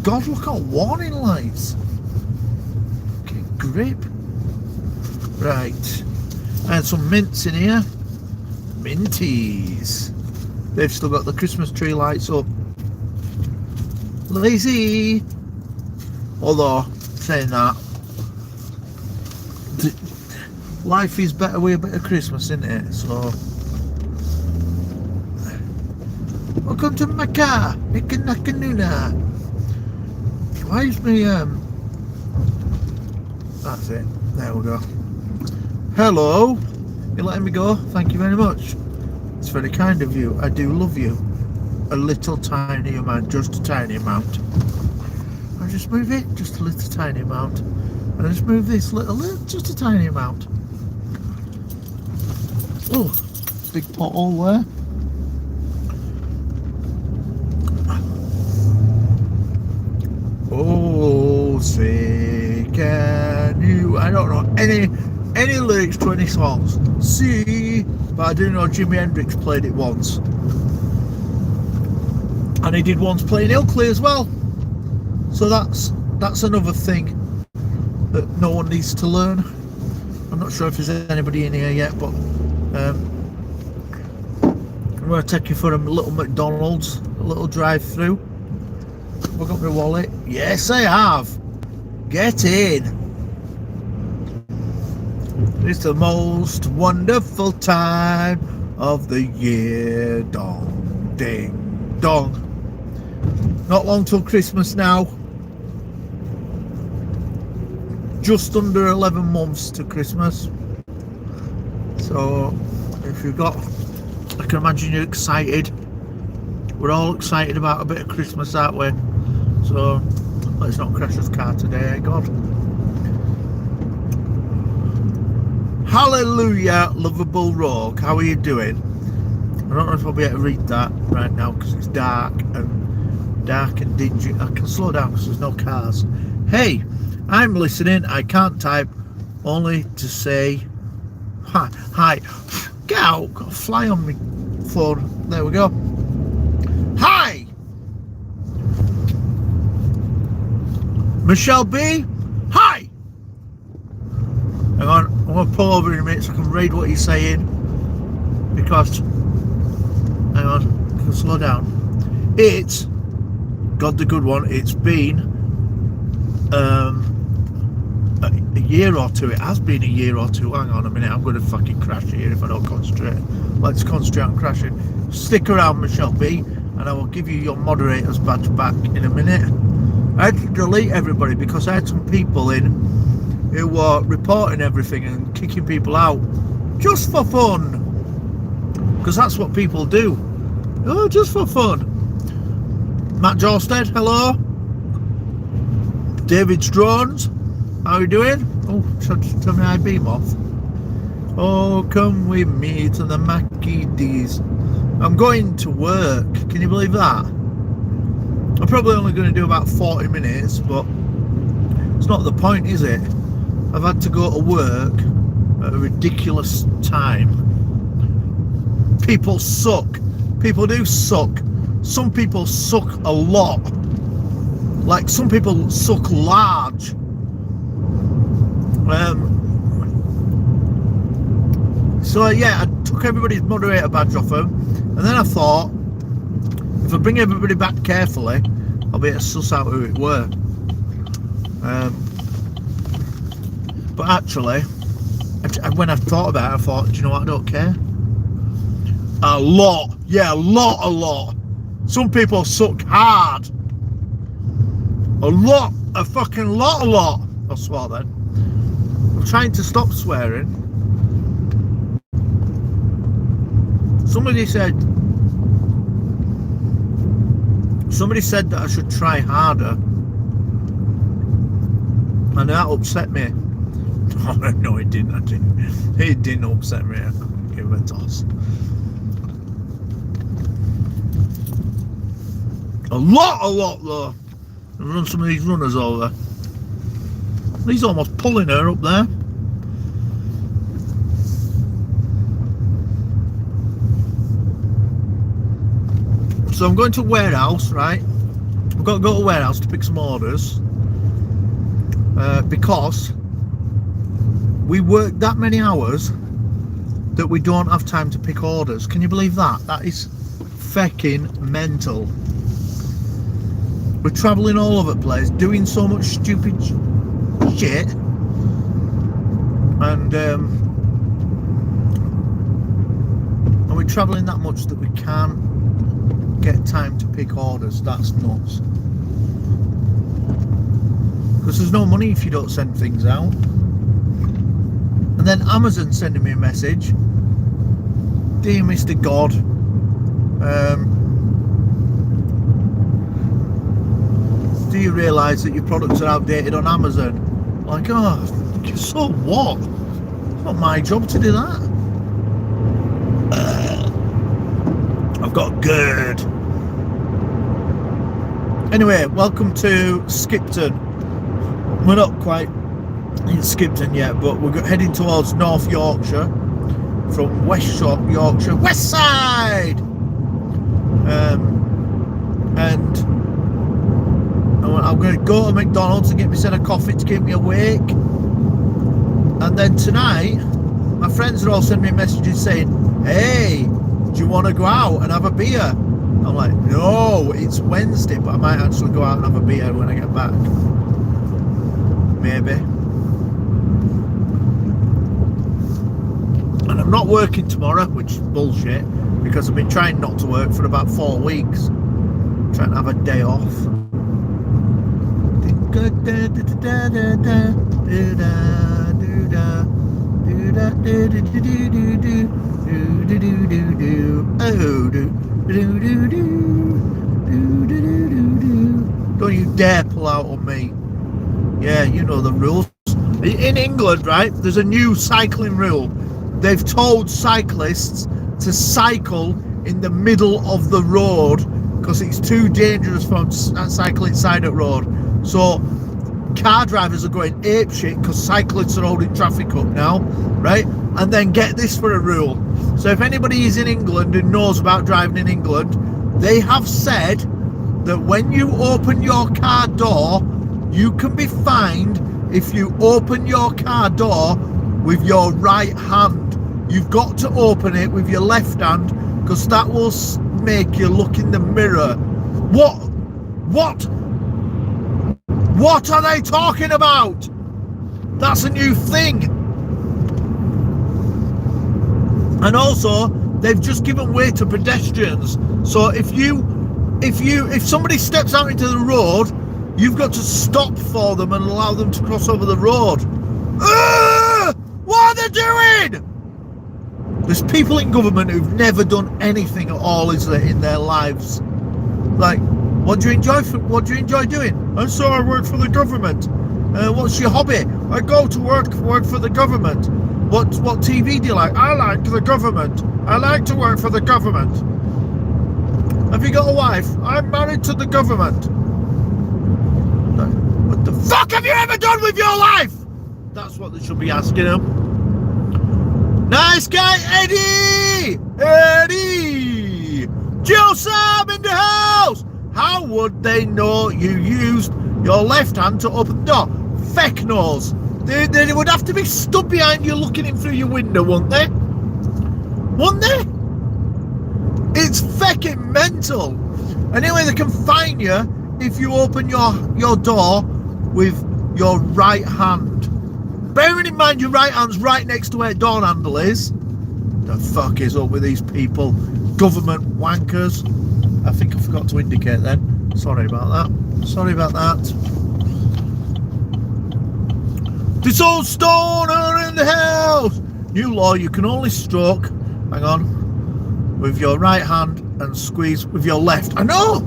God, look at warning lights. Okay, grip. Right. And some mints in here. Minties. They've still got the Christmas tree lights up. Lazy. Although, saying that, life is better with a bit of Christmas, isn't it? So, welcome to my car. Naka. Why is me, that's it. There we go. Hello. You're letting me go? Thank you very much. It's very kind of you. I do love you. A little tiny amount, just a tiny amount. I just move it, just a little tiny amount. And I just move this little, just a tiny amount. Oh, big pothole there. Oh, say can you? I don't know any lyrics to any songs. See, but I do know Jimi Hendrix played it once, and he did once play in Ilkley as well. So that's another thing that no one needs to learn. I'm not sure if there's anybody in here yet, but I'm going to take you for a little McDonald's, a little drive-through. Have I got my wallet? Yes, I have. Get in. It's the most wonderful time of the year. Dong, ding, dong. Not long till Christmas now. Just under 11 months to Christmas. So, if you've got, I can imagine you're excited. We're all excited about a bit of Christmas, aren't we? So, let's not crash this car today, God. Hallelujah, lovable rogue. How are you doing? I don't know if I'll be able to read that right now because it's dark and dingy. I can slow down because there's no cars. Hey, I'm listening. I can't type, only to say hi. Hi. Get out. Got a fly on me phone. There we go. Hi. Michelle B. Hi. Hang on. I'm going to pull over in a minute so I can read what he's saying. Because, hang on. I can slow down. It's, God the good one, it's been a year or two. It has been a year or two. Hang on a minute, I'm going to fucking crash here if I don't concentrate. Let's concentrate on crashing. Stick around, Michelle B, and I will give you your moderator's badge back in a minute. I had to delete everybody because I had some people in who were reporting everything and kicking people out just for fun, because that's what people do. Oh, just for fun. Matt Jorsted, hello. David's Drones, how are you doing? Oh, turn my beam off. Oh, come with me to the Mackie D's. I'm going to work. Can you believe that? I'm probably only going to do about 40 minutes, but it's not the point, is it? I've had to go to work at a ridiculous time. People suck. People do suck. Some people suck a lot. Like, some people suck large. So yeah, I took everybody's moderator badge off them, and then I thought, if I bring everybody back carefully, I'll be able to suss out who it were. But actually, when I thought about it, I thought, do you know what, I don't care. A lot. Yeah, a lot. Some people suck hard. A fucking lot. I'll swear then. I'm trying to stop swearing. Somebody said that I should try harder, and that upset me. No, it didn't. It didn't upset me. I couldn't give it a toss. A lot though. I've run some of these runners over. He's almost pulling her up there. So I'm going to warehouse, right? I'm got to go to the warehouse to pick some orders because we work that many hours that we don't have time to pick orders. Can you believe that? That is fucking mental. We're travelling all over the place, doing so much stupid shit, and we're travelling that much that we can't get time to pick orders. That's nuts. Because there's no money if you don't send things out. And then Amazon sending me a message. Dear Mr. God, do you realise that your products are outdated on Amazon? Like, oh, so what? It's not my job to do that. I've got GERD. Anyway, welcome to Skipton. We're not quite in Skipton yet, but we're heading towards North Yorkshire from West Yorkshire, West Side. And I'm going to go to McDonald's and get me a set of coffee to keep me awake. And then tonight, my friends are all sending me messages saying, hey, do you want to go out and have a beer? I'm like, no, it's Wednesday, but I might actually go out and have a beer when I get back. Maybe. And I'm not working tomorrow, which is bullshit, because I've been trying not to work for about 4 weeks. Trying to have a day off. Don't you dare pull out on me. Yeah, you know the rules. In England, right, there's a new cycling rule. They've told cyclists to cycle in the middle of the road because it's too dangerous for cycling side of the road. So car drivers are going apeshit because cyclists are holding traffic up now, right? And then get this for a rule. So if anybody is in England and knows about driving in England, they have said that when you open your car door, you can be fined if you open your car door with your right hand. You've got to open it with your left hand because that will make you look in the mirror. What are they talking about? That's a new thing. And also, they've just given way to pedestrians. So if somebody steps out into the road, you've got to stop for them and allow them to cross over the road. What are they doing? There's people in government who've never done anything at all, is there, in their lives? Like, what do you enjoy doing? And so I work for the government. What's your hobby? I go to work for the government. What TV do you like? I like the government. I like to work for the government. Have you got a wife? I'm married to the government. What the fuck have you ever done with your life? That's what they should be asking them. Nice guy, Eddie! Eddie! Jill Sam in the house! How would they know you used your left hand to open the door? Feck knows. They would have to be stood behind you looking in through your window, wouldn't they? Wouldn't they? It's fecking mental. Anyway, they can fine you if you open your door with your right hand. Bearing in mind your right hand's right next to where door handle is. The fuck is up with these people? Government wankers. I think I forgot to indicate then. Sorry about that. Sorry about that. This old stoner in the house. New law, you can only stroke, hang on, with your right hand and squeeze with your left. I know!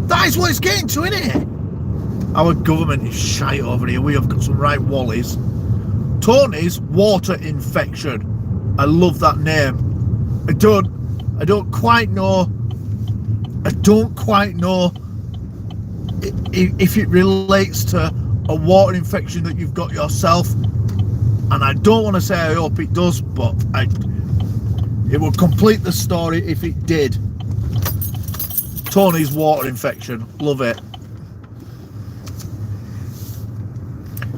That is what it's getting to, isn't it? Our government is shite over here. We have got some right wallies. Tony's water infection. I love that name. I don't quite know if it relates to a water infection that you've got yourself, and I don't want to say I hope it does, but it would complete the story if it did. Tony's water infection, love it.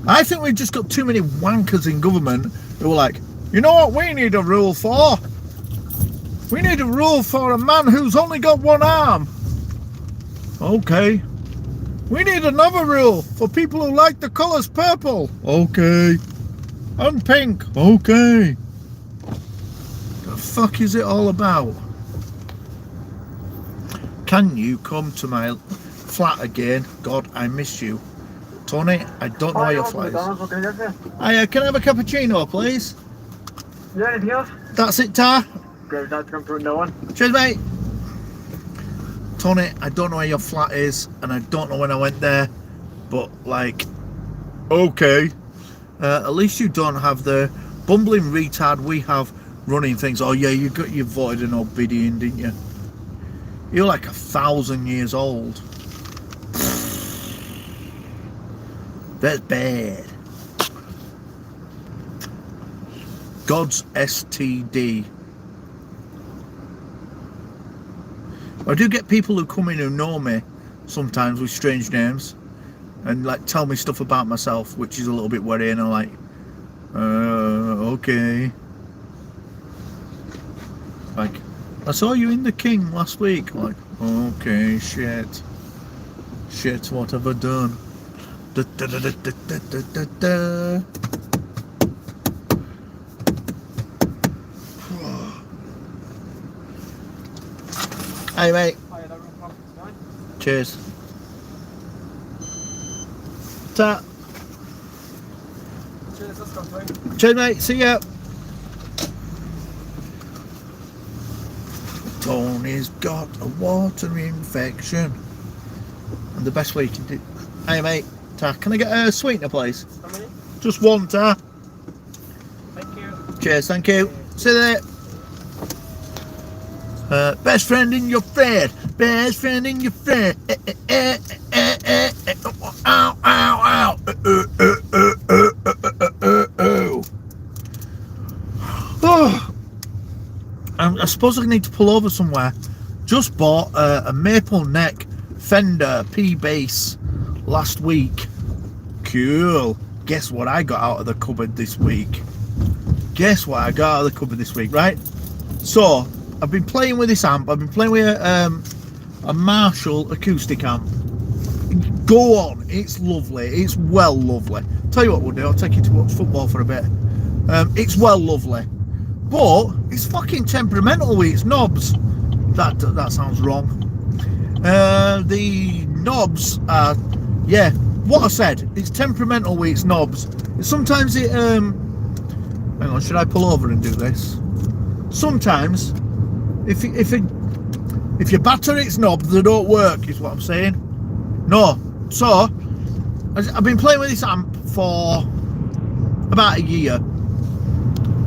I think we've just got too many wankers in government who are like, you know what we need a rule for? We need a rule for a man who's only got one arm. Okay. We need another rule for people who like the colours purple. Okay. And pink. Okay. The fuck is it all about? Can you come to my flat again? God, I miss you. Tony, I don't know where your flat is. Hiya, can I have a cappuccino, please? Yeah, anything else? That's it, Tar. Grab that come for no one. Cheers, mate. Tony, I don't know where your flat is, and I don't know when I went there, but, like, okay. At least you don't have the bumbling retard we have running things. Oh, yeah, you got your voted an obedient, didn't you? You're like 1,000 years old. That's bad. God's STD. I do get people who come in who know me sometimes with strange names and like tell me stuff about myself, which is a little bit worrying. I'm like, okay. Like, I saw you in The King last week. I'm like, okay, shit. Shit, what have I done? Da, da, da, da, da, da, da, da. Hey, mate. Cheers. Ta. Cheers, let's go through. Cheers, mate. See ya. Tony's got a water infection. And the best way you can do... Hey, mate. Ta. Can I get a sweetener, please? How many? Just one, Ta. Thank you. Cheers, thank you. See you there. Best friend in your friend. Best friend in your friend. Ow, ow, ow. Oh. I suppose I need to pull over somewhere. Just bought a maple neck Fender P-Bass last week. Cool. Guess what I got out of the cupboard this week? Guess what I got out of the cupboard this week, right? So, I've been playing with this amp. I've been playing with a Marshall acoustic amp. Go on, it's lovely. It's well lovely. Tell you what we'll do, I'll take you to watch football for a bit. It's well lovely. But, it's fucking temperamental with its knobs. That sounds wrong. The knobs are, yeah, what I said, it's temperamental with its knobs. Sometimes it, hang on, should I pull over and do this? Sometimes, if you batter its knobs, they don't work, is what I'm saying. No. So, I've been playing with this amp for about a year.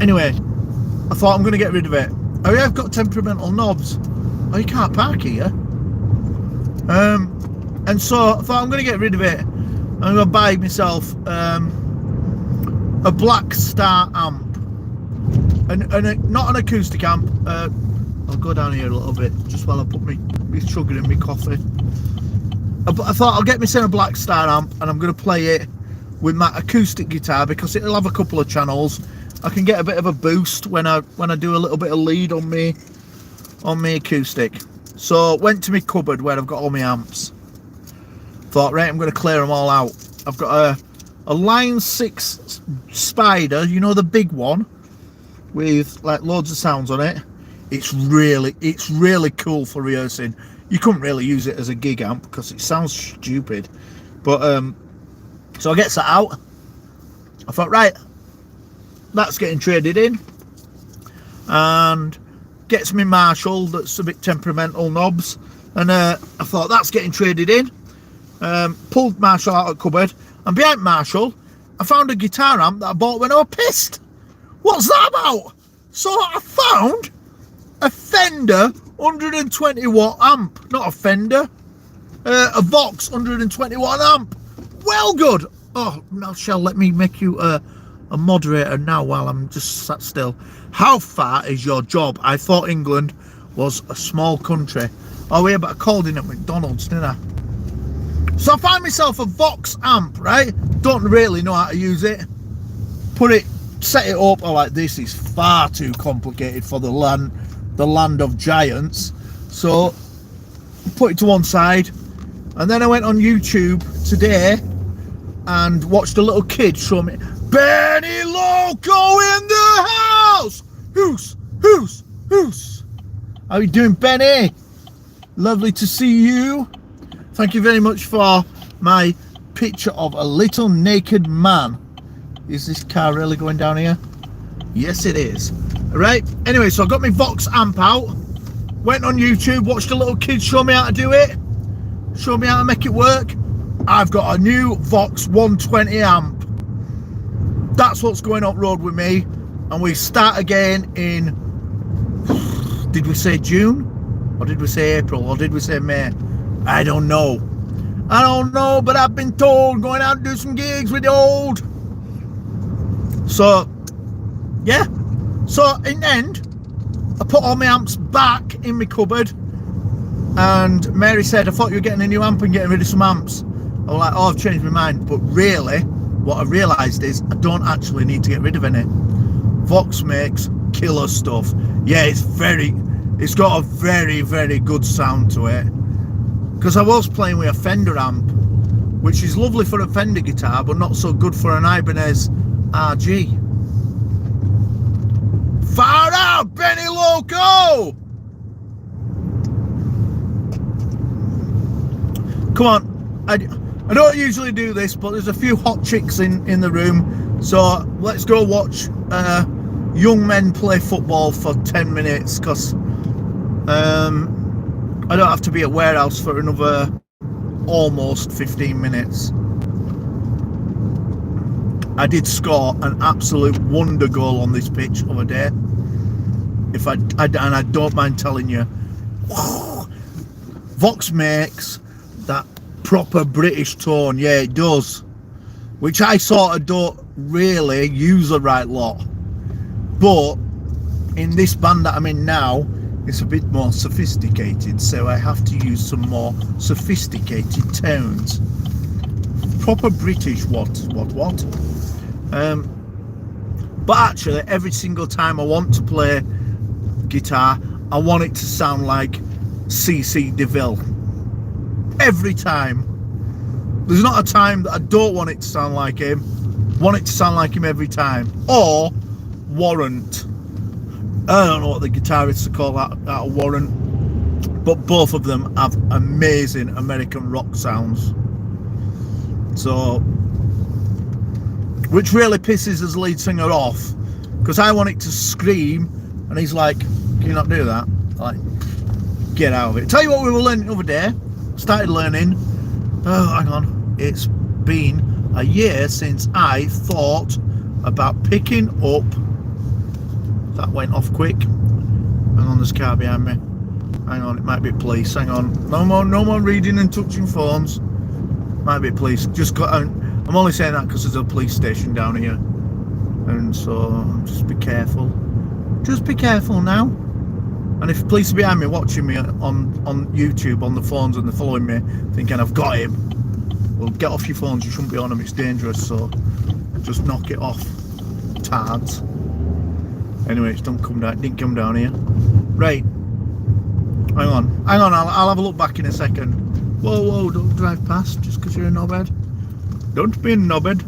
Anyway, I thought I'm going to get rid of it. Oh yeah, I've got temperamental knobs. Oh, you can't park here. And so I thought I'm going to get rid of it. I'm going to buy myself a Black Star amp. And not an acoustic amp. I'll go down here a little bit just while I put me sugar in my coffee. I thought I'll get myself a Black Star amp and I'm going to play it with my acoustic guitar because it'll have a couple of channels. I can get a bit of a boost when I do a little bit of lead on me acoustic. So went to my cupboard where I've got all my amps. Thought, right, I'm going to clear them all out. I've got a Line 6 Spider, you know, the big one with like loads of sounds on it. It's really cool for rehearsing. You couldn't really use it as a gig amp because it sounds stupid. But so I get that out. I thought, right, that's getting traded in, and gets me Marshall that's a bit temperamental knobs, and I thought that's getting traded in. Pulled Marshall out of the cupboard, and behind Marshall I found a guitar amp that I bought when I was pissed. What's that about? So I found a Fender 120 watt amp, not a Fender, a Vox 120 watt amp. Well good. Oh, Michelle, let me make you a moderator now while I'm just sat still. How far is your job? I thought England was a small country. Oh yeah, but I called in at McDonald's, didn't I? So I find myself a Vox amp, right? Don't really know how to use it. Set it up. I'm like, this is far too complicated for the land of giants. So put it to one side, and then I went on YouTube today and watched a little kid show me Benny Loco in the house. Who's? How you doing, Benny? Lovely to see you. Thank you very much for my picture of a little naked man. Is this car really going down here? Yes, it is. Right. Anyway, so I got my Vox amp out. Went on YouTube, watched a little kid show me how to do it. Show me how to make it work. I've got a new Vox 120 amp. That's what's going up road with me. And we start again in, did we say June? Or did we say April? Or did we say May? I don't know, but I've been told going out and do some gigs with the old. So, yeah. So, in the end, I put all my amps back in my cupboard. And Mary said, I thought you were getting a new amp and getting rid of some amps. I was like, oh, I've changed my mind. But really, what I realised is I don't actually need to get rid of any. Vox makes killer stuff. Yeah, it's got a very, very good sound to it. Because I was playing with a Fender amp, which is lovely for a Fender guitar, but not so good for an Ibanez RG. Far out, Benny Loco! Come on, I don't usually do this, but there's a few hot chicks in the room, so let's go watch young men play football for 10 minutes, because I don't have to be at warehouse for another almost 15 minutes. I did score an absolute wonder goal on this pitch the other day. And I don't mind telling you, Vox makes that proper British tone. Yeah, it does. Which I sort of don't really use a right lot. But in this band that I'm in now, it's a bit more sophisticated, so I have to use some more sophisticated tones. Proper British what? But actually, every single time I want to play guitar, I want it to sound like CC DeVille. Every time. There's not a time that I don't want it to sound like him. Want it to sound like him every time. Or Warrant. I don't know what the guitarists call that Warrant, but both of them have amazing American rock sounds. So, which really pisses his lead singer off, because I want it to scream, and he's like, "Can you not do that?" Like, get out of it. Tell you what we were learning the other day. Started learning. Oh, hang on. It's been a year since I thought about picking up. That went off quick. Hang on, there's a car behind me. Hang on, it might be police. Hang on. No more reading and touching phones. Might be police. I'm only saying that because there's a police station down here. And so, just be careful. Just be careful now. And if police are behind me watching me on YouTube on the phones and they're following me, thinking I've got him, well, get off your phones. You shouldn't be on them. It's dangerous. So, just knock it off. Tards. Anyway, it didn't come down here. Right. Hang on. I'll have a look back in a second. Whoa, don't drive past just because you're a knobhead. Don't be a knobhead.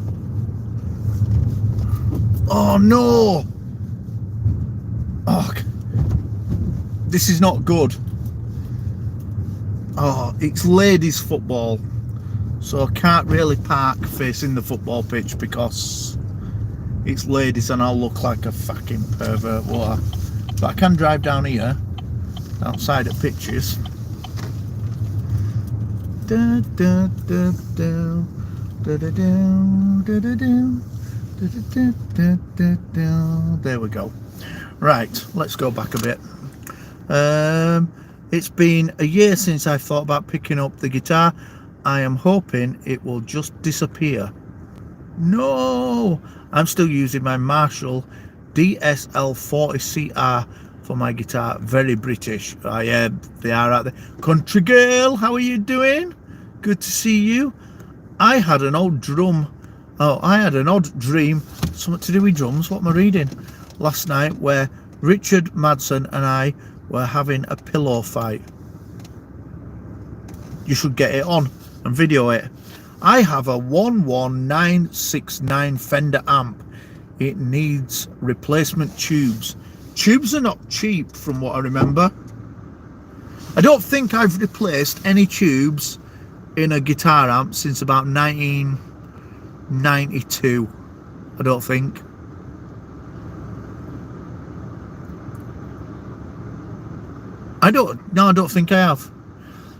Oh, no. Oh, this is not good. Oh, it's ladies football. So I can't really park facing the football pitch because it's ladies and I'll look like a fucking pervert. What? But I can drive down here, outside at pitches. There we go. Right, let's go back a bit. It's been a year since I thought about picking up the guitar. I am hoping it will just disappear. No, I'm still using my Marshall DSL-40CR for my guitar. Very British. Yeah, they are out there. Country girl, how are you doing? good to see you. I had an odd dream, something to do with drums, what am I reading? Last night, where Richard Madsen and I were having a pillow fight. You should get it on and video it. I have a 11969 Fender amp. It needs replacement tubes. Tubes are not cheap from what I remember. I don't think I've replaced any tubes in a guitar amp since about 1992. I don't think. I don't think I have. Can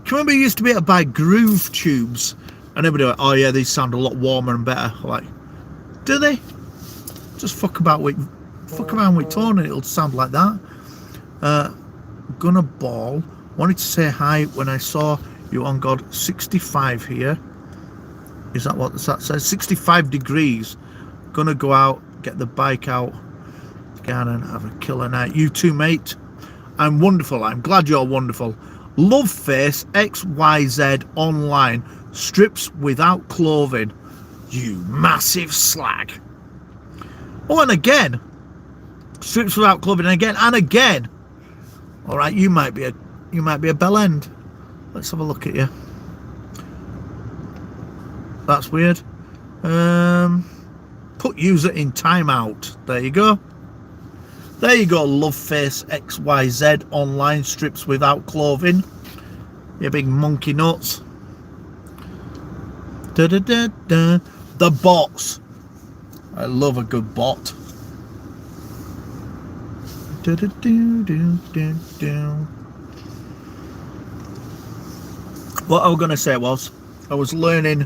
you remember you used to be able to buy groove tubes? And everybody went, oh yeah, these sound a lot warmer and better. Like, do they? Just fuck around with tone and it'll sound like that. Gunner Ball wanted to say hi when I saw you on God 65 here. Is that what that says? 65 degrees. Gonna go out, get the bike out again and have a killer night. You too, mate. I'm wonderful. I'm glad you're wonderful. Love Face XYZ online. Strips without clothing. You massive slag. Oh, and again. Strips without clothing again and again. All right, you might be a bell end. Let's have a look at you. That's weird. Put user in timeout. There you go. There you go, Love Face XYZ online. Strips without clothing. You big monkey nuts. Da, da, da, da. The bots. I love a good bot. Da, da, do, do, do, do. What I was going to say was, I was learning,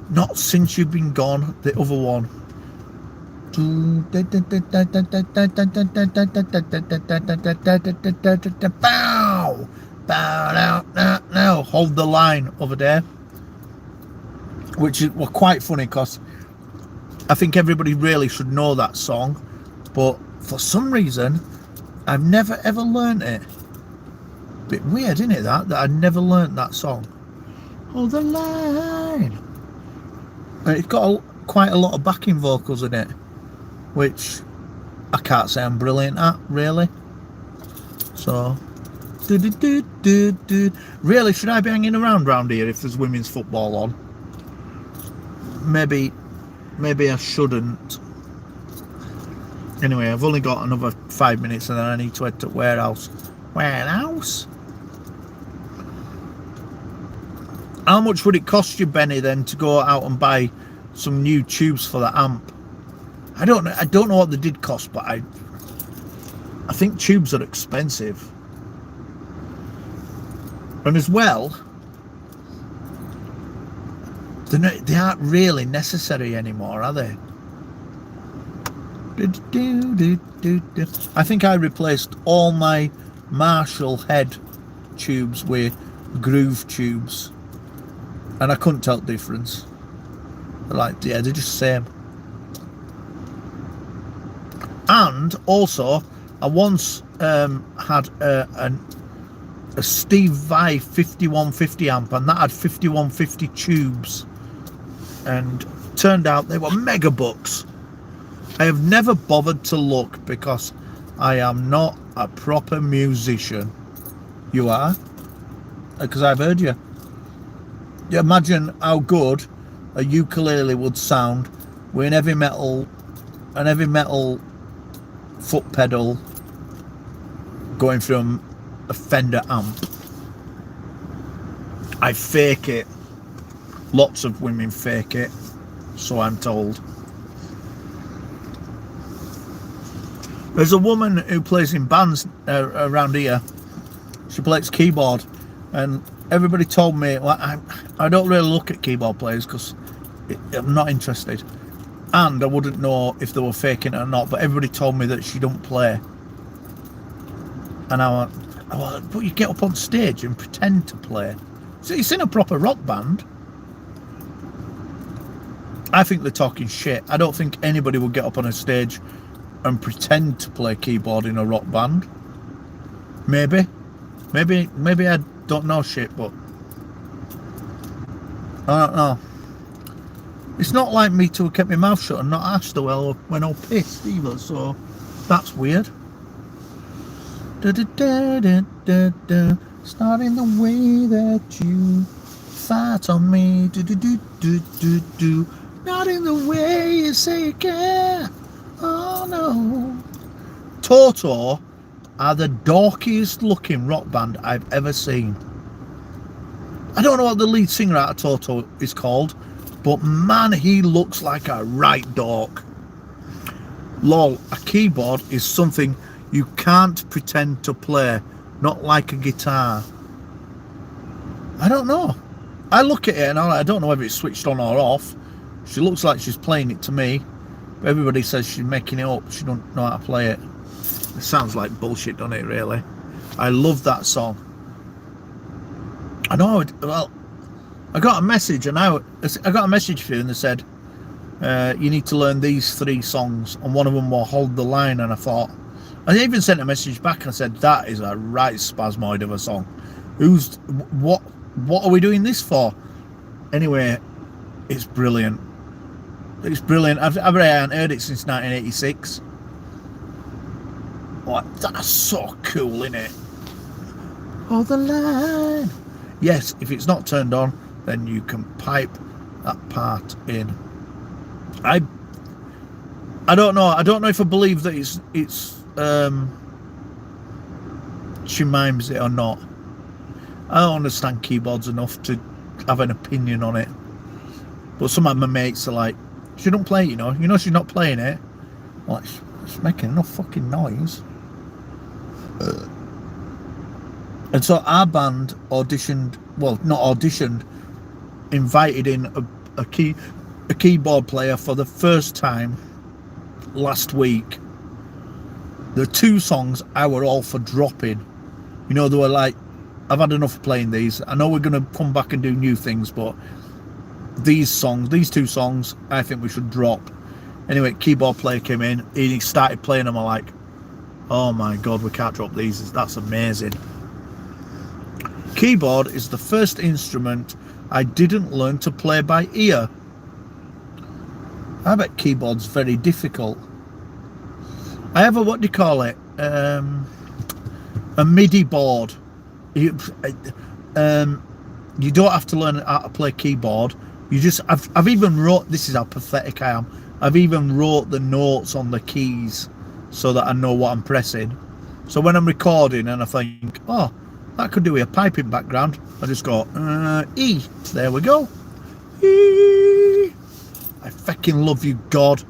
Not Since You've Been Gone, the other one. Bow! Bow! Now, hold the line over there. Which was quite funny because I think everybody really should know that song, but for some reason I've never ever learnt it. Bit weird, isn't it, that I'd never learnt that song. Hold the line. And it's got quite a lot of backing vocals in it, which I can't say I'm brilliant at, really. So really, should I be hanging around here if there's women's football on? Maybe I shouldn't. Anyway, I've only got another 5 minutes and then I need to head to warehouse. How much would it cost you, Benny, then to go out and buy some new tubes for the amp? I don't know what they did cost, but I think tubes are expensive. And as well, they aren't really necessary anymore, are they? I think I replaced all my Marshall head tubes with groove tubes, and I couldn't tell the difference. They're just the same. And also, I once had a Steve Vai 5150 amp, and that had 5150 tubes, and turned out they were mega bucks. I have never bothered to look because I am not a proper musician. You are? Because I've heard you. You imagine how good a ukulele would sound with an heavy metal foot pedal going from a Fender amp. I fake it. Lots of women fake it, so I'm told. There's a woman who plays in bands around here. She plays keyboard, and everybody told me, well, I don't really look at keyboard players because I'm not interested, and I wouldn't know if they were faking it or not, but everybody told me that she don't play. And I went, but you get up on stage and pretend to play. So it's in a proper rock band. I think they're talking shit. I don't think anybody would get up on a stage and pretend to play keyboard in a rock band. Maybe I don't know shit, but I don't know. It's not like me to have kept my mouth shut and not asked her well when I'm pissed either, so that's weird. Da, da, da, da, da, da. It's not in the way that you fight on me. Do, do, do, do, do, do. Not in the way you say you care. Oh no. Toto are the dorkiest looking rock band I've ever seen. I don't know what the lead singer out of Toto is called, but man, he looks like a right dork. Lol, a keyboard is something you can't pretend to play, not like a guitar. I don't know. I look at it and I don't know whether it's switched on or off. She looks like she's playing it to me. But everybody says she's making it up. She don't know how to play it. It sounds like bullshit, doesn't it, really? I love that song. I know, well, I got a message and I got a message for you and they said, you need to learn these 3 songs, and one of them will Hold the Line, and I thought, I even sent a message back and I said, that is a right spasmoid of a song. What are we doing this for? Anyway, it's brilliant. It's brilliant. I haven't heard it since 1986. Like, that's so cool, isn't it? Hold the line. Yes, if it's not turned on, then you can pipe that part in. I don't know. I don't know if I believe that she mimes it or not. I don't understand keyboards enough to have an opinion on it. But some of my mates are like, she don't play it, you know she's not playing it. Well, it's making enough fucking noise. And so our band auditioned, well, not auditioned, invited in a keyboard player for the first time last week. The 2 songs I were all for dropping. They were like, I've had enough of playing these. I know we're going to come back and do new things, but these 2 songs, I think we should drop. Anyway, keyboard player came in, he started playing them. I'm like, oh my god, we can't drop these. That's amazing. Keyboard is the first instrument I didn't learn to play by ear. I bet keyboard's very difficult. I have a, what do you call it? A MIDI board. You don't have to learn how to play keyboard. You just, I've even wrote, this is how pathetic I am, I've even wrote the notes on the keys so that I know what I'm pressing. So when I'm recording and I think, oh, that could do with a piping background, I just go, E. There we go. E. I fucking love you, God.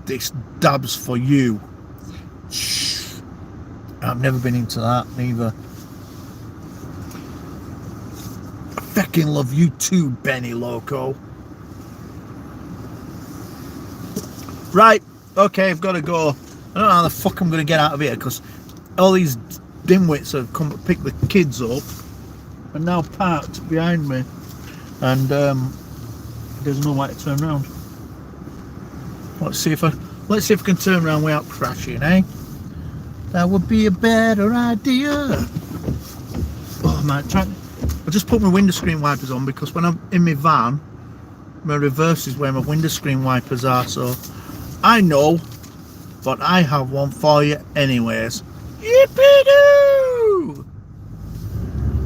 This dab's for you. Shh. I've never been into that, neither. I fucking love you too, Benny Loco. Right, okay, I've got to go. I don't know how the fuck I'm going to get out of here, because all these dimwits have come to pick the kids up and now parked behind me, and there's no way to turn around. Let's see if I can turn around without crashing, eh? That would be a better idea. Oh man, I just put my window screen wipers on, because when I'm in my van, my reverse is where my window screen wipers are, so I know, but I have one for you anyways. Yippee-doo!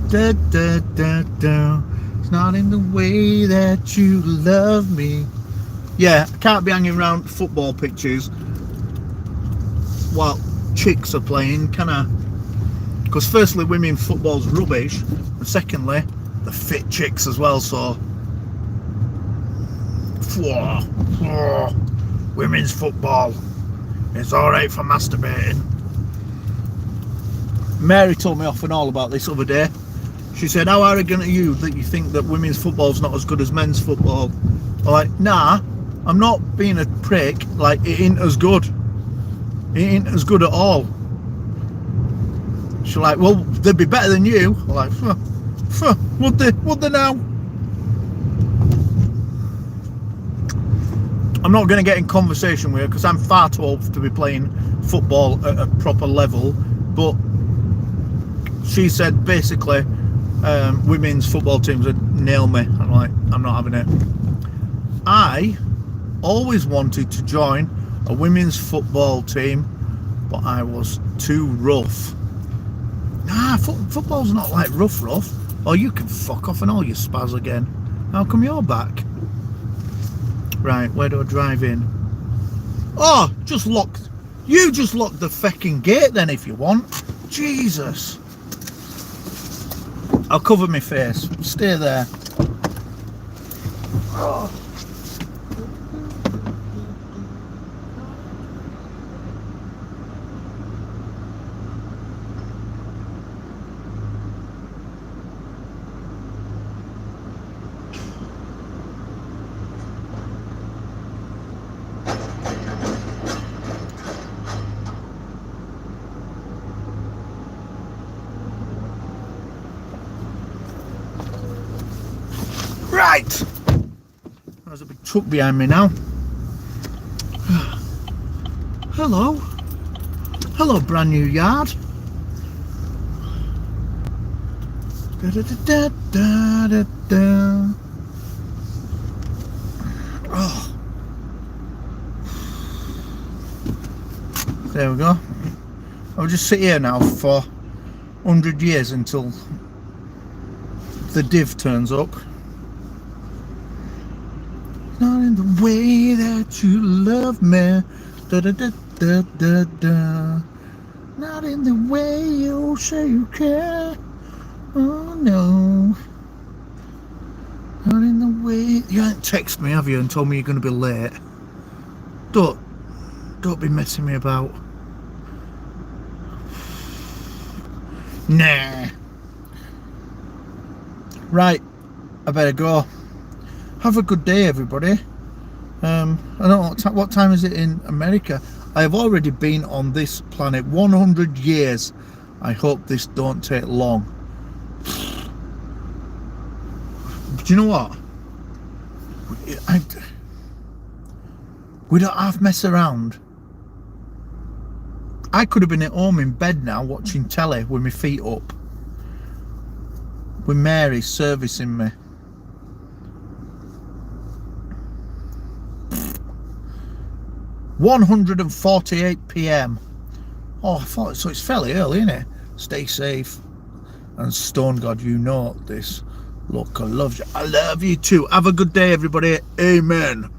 Da, da, da, da. It's not in the way that you love me. Yeah, I can't be hanging around football pitches while chicks are playing, can I? Because firstly, women's football's rubbish, and secondly, the fit chicks as well, so women's football, it's alright for masturbating. Mary told me off and all about this other day. She said, how arrogant are you that you think that women's football's not as good as men's football? I'm like, nah, I'm not being a prick. Like, it ain't as good. It ain't as good at all. She's like, well, they'd be better than you. I'm like, would they now? I'm not going to get in conversation with her because I'm far too old to be playing football at a proper level. But she said basically women's football teams would nail me. I'm like, I'm not having it. I always wanted to join a women's football team, but I was too rough. Nah, football's not like rough. Or you can fuck off and all you spaz again. How come you're back? Right, where do I drive in? Oh, just locked. You just locked the fucking gate then if you want. Jesus. I'll cover my face. Stay there. Oh. Right. There's a big truck behind me now. Hello. Hello, brand new yard. Da, da, da, da, da, da. Oh. There we go. I'll just sit here now for 100 years until the div turns up. Not in the way that you love me, da da da da da da. Not in the way you say you care. Oh no. Not in the way. You ain't texted me, have you, and told me you're going to be late? Don't be messing me about. Nah. Right, I better go. Have a good day, everybody. I don't know what time is it in America. I have already been on this planet 100 years. I hope this don't take long. But you know what? We don't have to mess around. I could have been at home in bed now watching telly with my feet up, with Mary servicing me. £148 PM. Oh, I thought so. It's fairly early, isn't it? Stay safe. And Stone God, you know this. Look, I love you. I love you too. Have a good day, everybody. Amen.